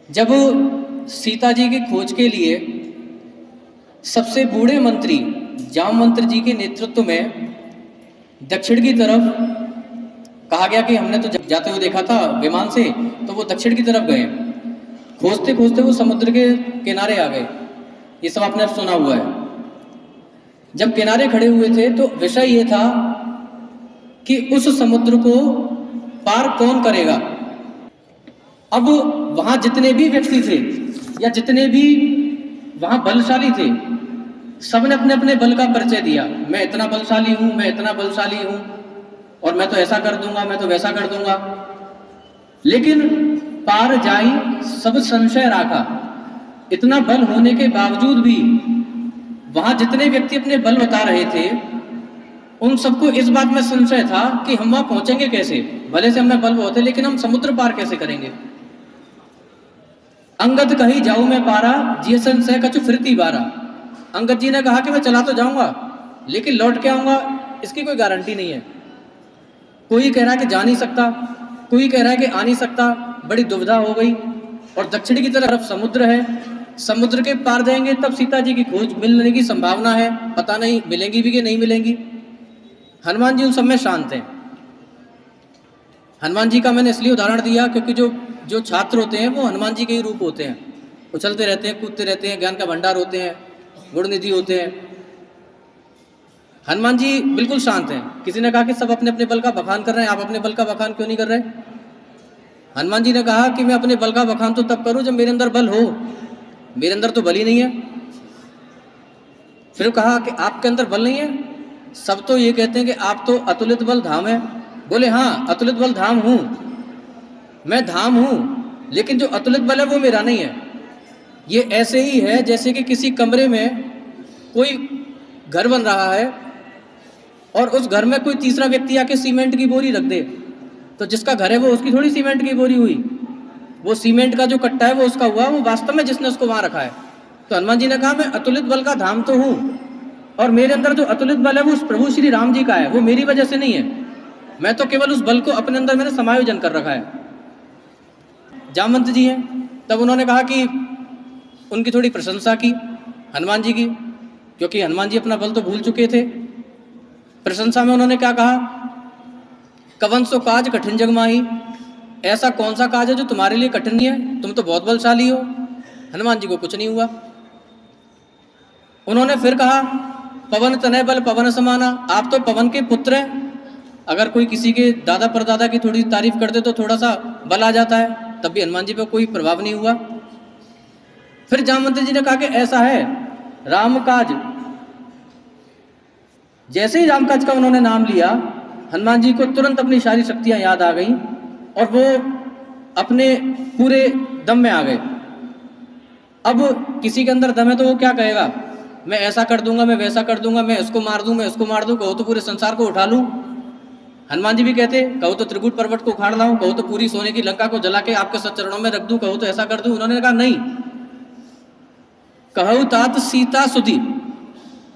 जब सीता जी की खोज के लिए सबसे बूढ़े मंत्री जामवंत जी के नेतृत्व में दक्षिण की तरफ कहा गया कि हमने तो जाते हुए देखा था विमान से, तो वो दक्षिण की तरफ गए। खोजते खोजते वो समुद्र के किनारे आ गए। ये सब आपने सुना हुआ है। जब किनारे खड़े हुए थे तो विषय ये था कि उस समुद्र को पार कौन करेगा। अब वहां जितने भी व्यक्ति थे या जितने भी वहां बलशाली थे, सबने अपने अपने बल का परिचय दिया। मैं इतना बलशाली हूं, मैं इतना बलशाली हूं, और मैं तो ऐसा कर दूंगा, मैं तो वैसा कर दूंगा। लेकिन पार जाई सब संशय राखा। इतना बल होने के बावजूद भी वहां जितने व्यक्ति अपने बल बता रहे थे, उन सबको इस बात में संशय था कि हम वहां पहुंचेंगे कैसे। भले से हमें बल बहुत है, लेकिन हम समुद्र पार कैसे करेंगे। अंगद कही जाऊं मैं पारा, जिय संशय कछु फिरती बारा। अंगद जी ने कहा कि मैं चला तो जाऊंगा, लेकिन लौट के आऊंगा इसकी कोई गारंटी नहीं है। कोई कह रहा है कि जा नहीं सकता, कोई कह रहा है कि आ नहीं सकता। बड़ी दुविधा हो गई। और दक्षिण की तरफ समुद्र है, समुद्र के पार जाएंगे तब सीता जी की खोज मिलने की संभावना है, पता नहीं मिलेंगी भी कि नहीं मिलेंगी। हनुमान जी उन सब में शांत हैं। हनुमान जी का मैंने इसलिए उदाहरण दिया क्योंकि जो छात्र होते हैं वो हनुमान जी के ही रूप होते हैं। उछलते रहते हैं, कूदते रहते हैं, ज्ञान का भंडार होते हैं, गुणनिधि होते हैं। हनुमान जी बिल्कुल शांत हैं। किसी ने कहा कि सब अपने अपने बल का बखान कर रहे हैं, आप अपने बल का बखान क्यों नहीं कर रहे। हनुमान जी ने कहा कि मैं अपने बल का बखान तो तब करूं जब मेरे अंदर बल हो, मेरे अंदर तो बल ही नहीं है। फिर कहा कि आपके अंदर बल नहीं है। सब तो ये कहते हैं कि आप तो अतुलित बल धाम है। बोले हाँ, अतुलित बल धाम हूं, मैं धाम हूं, लेकिन जो अतुलित बल है वो मेरा नहीं है। ये ऐसे ही है जैसे कि किसी कमरे में कोई घर बन रहा है और उस घर में कोई तीसरा व्यक्ति आके सीमेंट की बोरी रख दे, तो जिसका घर है वो उसकी थोड़ी सीमेंट की बोरी हुई, वो सीमेंट का जो कट्टा है वो उसका हुआ, वो वास्तव में जिसने उसको वहां रखा है। तो हनुमान जी ने कहा मैं अतुलित बल का धाम तो हूं, और मेरे अंदर जो अतुलित बल है वो उस प्रभु श्री राम जी का है, वो मेरी वजह से नहीं है। मैं तो केवल उस बल को अपने अंदर मैंने समायोजन कर रखा है। जामवंत जी हैं, तब उन्होंने कहा कि उनकी थोड़ी प्रशंसा की हनुमान जी की, क्योंकि हनुमान जी अपना बल तो भूल चुके थे। प्रशंसा में उन्होंने क्या कहा, कवन सो काज कठिन जग माही। ऐसा कौन सा काज है जो तुम्हारे लिए कठिन है, तुम तो बहुत बलशाली हो। हनुमान जी को कुछ नहीं हुआ। उन्होंने फिर कहा, पवन तनय बल पवन समाना। आप तो पवन के पुत्र हैं। अगर कोई किसी के दादा परदादा की थोड़ी तारीफ कर दे तो थोड़ा सा बल आ जाता है, तब भी हनुमान जी पर कोई प्रभाव नहीं हुआ। फिर जामवंत जी ने कहा कि ऐसा है राम काज। जैसे ही राम काज का उन्होंने नाम लिया, हनुमान जी को तुरंत अपनी सारी शक्तियां याद आ गईं और वो अपने पूरे दम में आ गए। अब किसी के अंदर दम है तो वो क्या कहेगा, मैं ऐसा कर दूंगा, मैं वैसा कर दूंगा, मैं इसको मार दूं, मैं इसको मार दूं, कहो तो पूरे संसार को उठा लूं। हनुमान जी भी कहते, कहो तो त्रिकूट पर्वत को उखाड़ लाऊं, कहो तो पूरी सोने की लंका को जला के आपके सच्चरणों में रख दूं, कहो तो ऐसा कर दूं। उन्होंने कहा नहीं, कहु तात सीता सुधि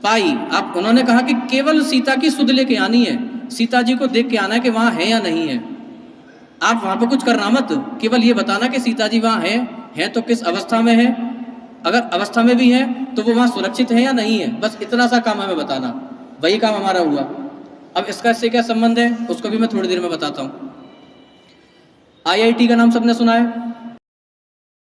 पाई। आप उन्होंने कहा कि केवल सीता की सुध लेके आनी है, सीता जी को देख के आना है कि वहां है या नहीं है। आप वहां पर कुछ करना मत, केवल ये बताना कि सीता जी वहां है तो किस अवस्था में है, अगर अवस्था में भी है तो वो वहां सुरक्षित है या नहीं है, बस इतना सा काम हमें बताना। वही काम हमारा हुआ। अब इसका इससे क्या संबंध है उसको भी मैं थोड़ी देर में बताता हूं। IIT का नाम सबने सुना है।